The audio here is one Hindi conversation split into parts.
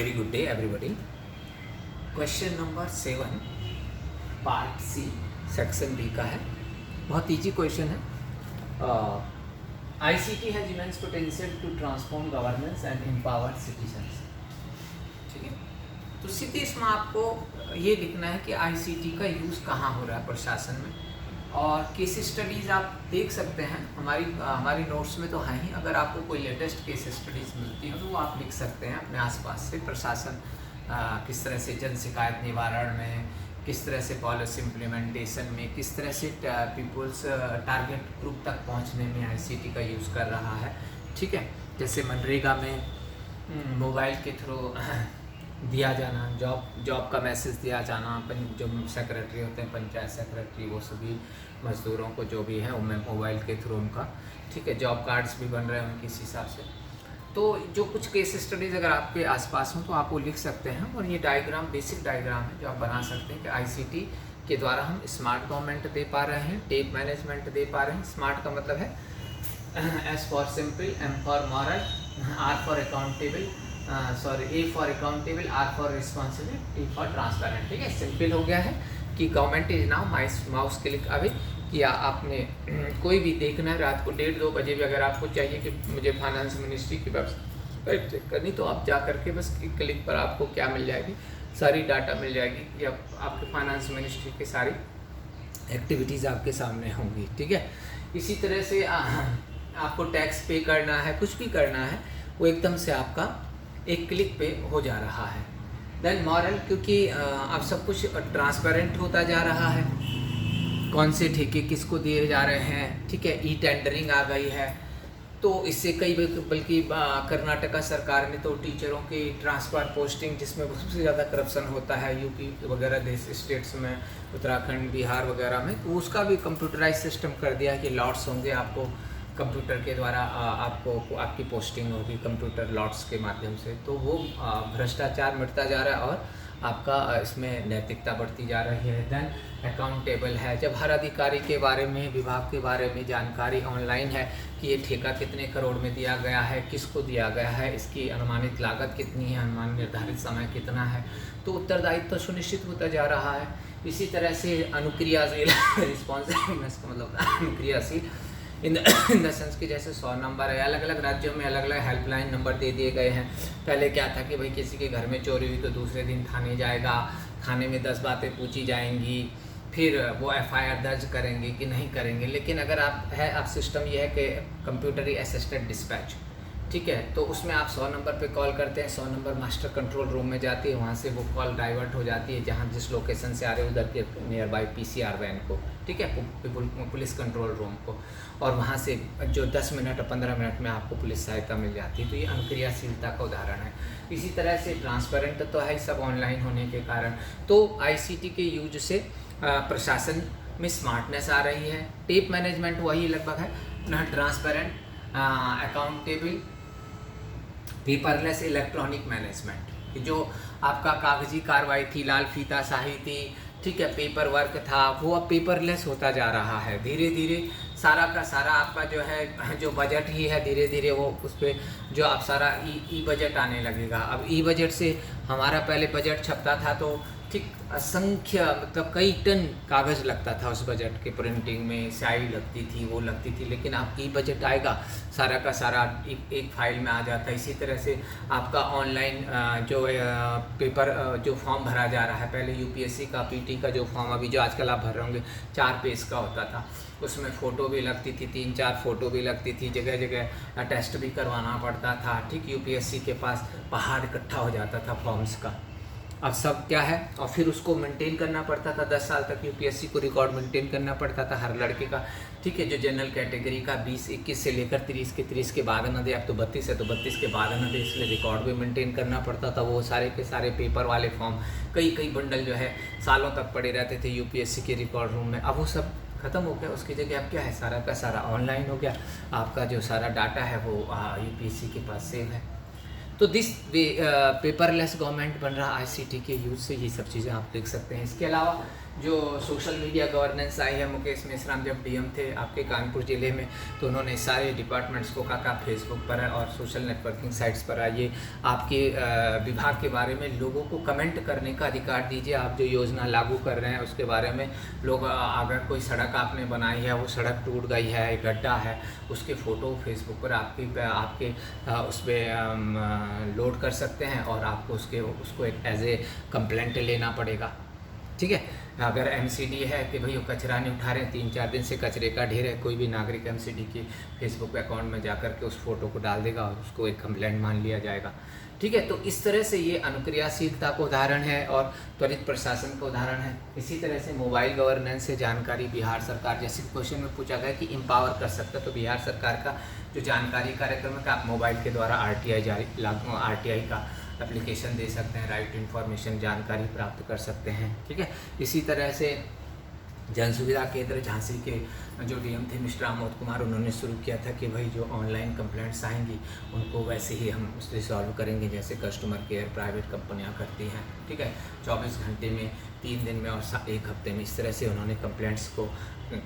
Very good day everybody. Question number 7 part C section B का है। बहुत इजी क्वेश्चन है। ICT has immense potential to transform governance and empower citizens. ठीक है, तो सीधे इसमें आपको ये लिखना है कि आईसीटी का यूज़ कहाँ हो रहा है प्रशासन में, और केस स्टडीज़ आप देख सकते हैं हमारी नोट्स में तो है ही। अगर आपको कोई लेटेस्ट केस स्टडीज़ मिलती हैं तो वो आप लिख सकते हैं अपने आसपास से। प्रशासन किस तरह से जन शिकायत निवारण में, किस तरह से पॉलिसी इम्प्लीमेंटेशन में, किस तरह से पीपल्स टारगेट ग्रुप तक पहुंचने में आईसीटी का यूज़ कर रहा है। ठीक है, जैसे मनरेगा में मोबाइल के थ्रू दिया जाना, जॉब का मैसेज दिया जाना, जो सेक्रेटरी होते हैं पंचायत सेक्रेटरी, वो सभी मज़दूरों को जो भी है वो मोबाइल के थ्रू उनका, ठीक है, जॉब कार्ड्स भी बन रहे हैं उनके इस हिसाब से। तो जो कुछ केस स्टडीज़ अगर आपके आसपास हों तो आप वो लिख सकते हैं। और ये डायग्राम बेसिक डायग्राम है जो आप बना सकते हैं कि आईसीटी के द्वारा हम स्मार्ट गवर्नमेंट दे पा रहे हैं, टेप मैनेजमेंट दे पा रहे हैं। स्मार्ट का मतलब है S for simple, M for moral, R for accountable, A for accountable, R for responsible, T for transparent. ठीक है, सिंपल हो गया है कि government is now mouse click away. या आपने कोई भी देखना है रात को 1:30-2 बजे भी अगर आपको चाहिए कि मुझे फाइनेंस मिनिस्ट्री की वेबसाइट चेक करनी, तो आप जा करके बस क्लिक पर आपको क्या मिल जाएगी, सारी डाटा मिल जाएगी कि आपके फाइनेंस मिनिस्ट्री की सारी एक्टिविटीज़ आपके सामने होंगी। ठीक है, इसी तरह से आपको टैक्स पे करना है, कुछ भी करना है, वो एकदम से आपका एक क्लिक पे हो जा रहा है। देन मॉरल, क्योंकि अब सब कुछ ट्रांसपेरेंट होता जा रहा है, कौन से ठेके किसको दिए जा रहे हैं। ठीक है, ई टेंडरिंग आ गई है, तो इससे कई बल्कि कर्नाटका सरकार ने तो टीचरों की ट्रांसफर पोस्टिंग, जिसमें सबसे ज़्यादा करप्शन होता है यूपी वगैरह देश स्टेट्स में, उत्तराखंड बिहार वगैरह में, तो उसका भी कंप्यूटराइज सिस्टम कर दिया कि लॉट्स होंगे, आपको कंप्यूटर के द्वारा आपकी पोस्टिंग होगी कंप्यूटर लॉट्स के माध्यम से। तो वो भ्रष्टाचार मिटता जा रहा है और आपका इसमें नैतिकता बढ़ती जा रही है। देन अकाउंटेबल है, जब हर अधिकारी के बारे में, विभाग के बारे में जानकारी ऑनलाइन है कि ये ठेका कितने करोड़ में दिया गया है, किसको दिया गया है, इसकी अनुमानित लागत कितनी है, अनुमान निर्धारित समय कितना है, तो उत्तरदायित्व तो सुनिश्चित होता जा रहा है। इसी तरह से अनुक्रियाशील रिस्पॉन्सिवनेस का मतलब अनुक्रियाशील इन द सेंस की जैसे 100 नंबर है, अलग अलग राज्यों में अलग अलग हेल्पलाइन नंबर दे दिए गए हैं। पहले क्या था कि भाई किसी के घर में चोरी हुई तो दूसरे दिन थाने जाएगा, थाने में 10 बातें पूछी जाएंगी, फिर वो एफआईआर दर्ज करेंगे कि नहीं करेंगे। लेकिन अगर आप सिस्टम ये है कि कंप्यूटरी असिस्टेड डिस्पैच, ठीक है, तो उसमें आप 100 नंबर पे कॉल करते हैं, 100 नंबर मास्टर कंट्रोल रूम में जाती है, वहाँ से वो कॉल डाइवर्ट हो जाती है जहाँ जिस लोकेशन से आ रहे उधर के नियर बाई पीसीआर वैन को, ठीक है, पुलिस कंट्रोल रूम को, और वहाँ से जो 10 मिनट 15 मिनट में आपको पुलिस सहायता मिल जाती है। तो ये अनुक्रियाशीलता का उदाहरण है। इसी तरह से ट्रांसपेरेंट तो है सब ऑनलाइन होने के कारण। तो आईसीटी के यूज से प्रशासन में स्मार्टनेस आ रही है। टेप मैनेजमेंट वही लगभग है, transparent, accountable, paperless electronic management. जो आपका कागजी कार्रवाई थी, लाल फीता स्याही थी, ठीक है, पेपर वर्क था, वो अब पेपरलेस होता जा रहा है। धीरे धीरे सारा का सारा आपका जो है जो बजट ही है, धीरे धीरे वो उस पर जो आप सारा ई बजट आने लगेगा। अब ई बजट से हमारा पहले बजट छपता था तो ठीक असंख्य मतलब कई टन कागज़ लगता था उस बजट के प्रिंटिंग में, स्याही लगती थी, वो लगती थी। लेकिन आप ई बजट आएगा, सारा का सारा एक फाइल में आ जाता है। इसी तरह से आपका ऑनलाइन जो पेपर जो फॉर्म भरा जा रहा है, पहले यूपीएससी का पीटी का जो फॉर्म अभी जो आजकल आप भर रहे होंगे 4 पेज का होता था, उसमें फ़ोटो भी लगती थी, 3-4 फ़ोटो भी लगती थी, जगह जगह टेस्ट भी करवाना पड़ता था। ठीक, यूपीएससी के पास पहाड़ इकट्ठा हो जाता था फॉर्म्स का। अब सब क्या है, और फिर उसको मेंटेन करना पड़ता था 10 साल तक, यूपीएससी को रिकॉर्ड मेंटेन करना पड़ता था हर लड़के का। ठीक है, जो जनरल कैटेगरी का 20-21 से लेकर 30 के बाद न दे, अब तो 32 है तो 32 के बाद न दे, इसलिए रिकॉर्ड भी मेंटेन करना पड़ता था। वो सारे के सारे पेपर वाले फॉर्म कई बंडल जो है सालों तक पड़े रहते थे यूपीएससी के रिकॉर्ड रूम में। अब वो सब ख़त्म हो गया, उसकी जगह अब क्या है, सारा का सारा ऑनलाइन हो गया। आपका जो सारा डाटा है वो यूपीएससी के पास सेव है। तो दिस पेपरलेस गवर्नमेंट बन रहा आईसीटी के यूज से, ये सब चीज़ें आप देख सकते हैं। इसके अलावा जो सोशल मीडिया गवर्नेंस आई है, मुकेश मेश्राम जब डीएम थे आपके कानपुर ज़िले में, तो उन्होंने सारे डिपार्टमेंट्स को कहा फेसबुक पर है और सोशल नेटवर्किंग साइट्स पर आइए, आपके विभाग के बारे में लोगों को कमेंट करने का अधिकार दीजिए। आप जो योजना लागू कर रहे हैं उसके बारे में लोग, अगर कोई सड़क आपने बनाई है, वो सड़क टूट गई है, एक गड्ढा है, उसके फ़ोटो फेसबुक पर आपके उस पर लोड कर सकते हैं और आपको उसको एक एज ए कंप्लेंट लेना पड़ेगा। ठीक है, अगर एमसीडी है कि भाई वो कचरा नहीं उठा रहे हैं, 3-4 दिन से कचरे का ढेर है, कोई भी नागरिक एमसीडी के फेसबुक अकाउंट में जाकर के उस फोटो को डाल देगा और उसको एक कंप्लेंट मान लिया जाएगा। ठीक है, तो इस तरह से ये अनुक्रियाशीलता का उदाहरण है और त्वरित प्रशासन का उदाहरण है। इसी तरह से मोबाइल गवर्नेंस से जानकारी बिहार सरकार, जैसे क्वेश्चन में पूछा गया कि एम्पावर कर सकता है, तो बिहार सरकार का जो जानकारी कार्यक्रम है कि आप मोबाइल के द्वारा आरटीआई का एप्लीकेशन दे सकते हैं, राइट इन्फॉर्मेशन जानकारी प्राप्त कर सकते हैं। ठीक है, इसी तरह से जन सुविधा केंद्र झांसी के जो डीएम थे मिस्टर आमोद कुमार, उन्होंने शुरू किया था कि भाई जो ऑनलाइन कंप्लेंट्स आएंगी उनको वैसे ही हम उससे सॉल्व करेंगे जैसे कस्टमर केयर प्राइवेट कंपनियां करती हैं। ठीक है, 24 घंटे में, 3 दिन में और 1 हफ्ते में, इस तरह से उन्होंने कंप्लेंट्स को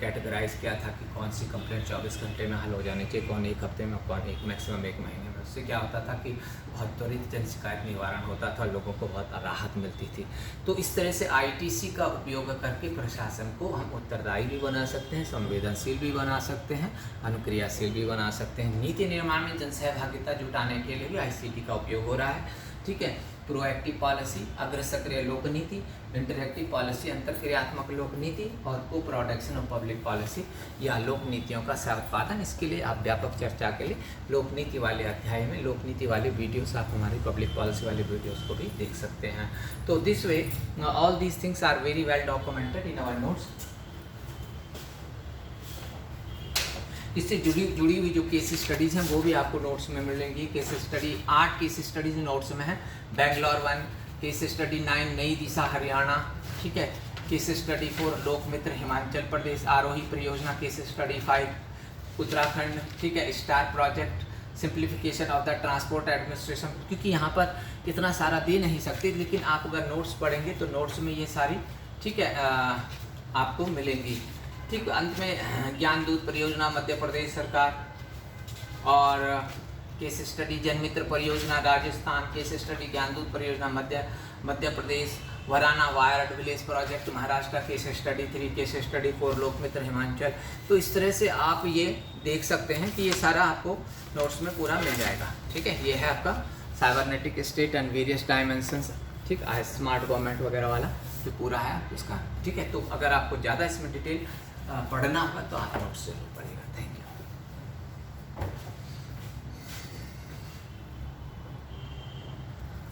कैटेगराइज किया था कि कौन सी कंप्लेंट 24 घंटे में हल हो जानी चाहिए, कौन 1 हफ्ते में, कौन मैक्सिमम 1 महीने में। उससे क्या होता था कि बहुत त्वरित जन शिकायत निवारण होता था, लोगों को बहुत राहत मिलती थी। तो इस तरह से आईटीसी का उपयोग करके प्रशासन को हम उत्तरदायी भी बना सकते हैं, संवेदनशील भी बना सकते हैं, अनुक्रियाशील भी बना सकते हैं। नीति निर्माण में जन सहभागिता जुटाने के लिए भी आईसीटी का उपयोग हो रहा है। ठीक है, प्रोएक्टिव पॉलिसी, अग्र सक्रिय लोक नीति, इंटरएक्टिव पॉलिसी, अंतरक्रियात्मक लोक नीति और को प्रोडक्शन ऑफ पब्लिक पॉलिसी या लोक नीतियों का उत्पादन। इसके लिए आप व्यापक चर्चा के लिए लोक नीति वाले अध्याय में लोक नीति वाले वीडियोस आप हमारी पब्लिक पॉलिसी वाले वीडियोस को भी देख सकते हैं। तो this way all these things are very well documented in our notes. इससे जुड़ी हुई जो केस स्टडीज़ हैं वो भी आपको नोट्स में मिलेंगी। Case study 8 case studies notes में है। बेंगलोर 1 केस स्टडी, 9 नई दिशा हरियाणा। ठीक है, केस स्टडी 4 लोकमित्र हिमाचल प्रदेश, आरोही परियोजना केस स्टडी 5 उत्तराखंड। ठीक है, star project simplification of the transport administration. क्योंकि यहाँ पर इतना सारा दे नहीं सकते, लेकिन आप अगर नोट्स पढ़ेंगे तो नोट्स में ये सारी ठीक है आपको मिलेंगी। ठीक, अंत में ज्ञानदूत परियोजना मध्य प्रदेश सरकार और केस स्टडी जनमित्र परियोजना राजस्थान, केस स्टडी ज्ञानदूत परियोजना Madhya Pradesh, Warana wired village project Maharashtra, case study 3, case study 4 Lokmitra Himachal. तो इस तरह से आप ये देख सकते हैं कि ये सारा आपको नोट्स में पूरा मिल जाएगा। ठीक है, ये है आपका cybernetic state and various dimensions. ठीक, स्मार्ट गवर्नमेंट वगैरह वाला जो पूरा है इसका। ठीक है, तो अगर आपको ज़्यादा इसमें डिटेल पढ़ना होगा तो आप नोट्स से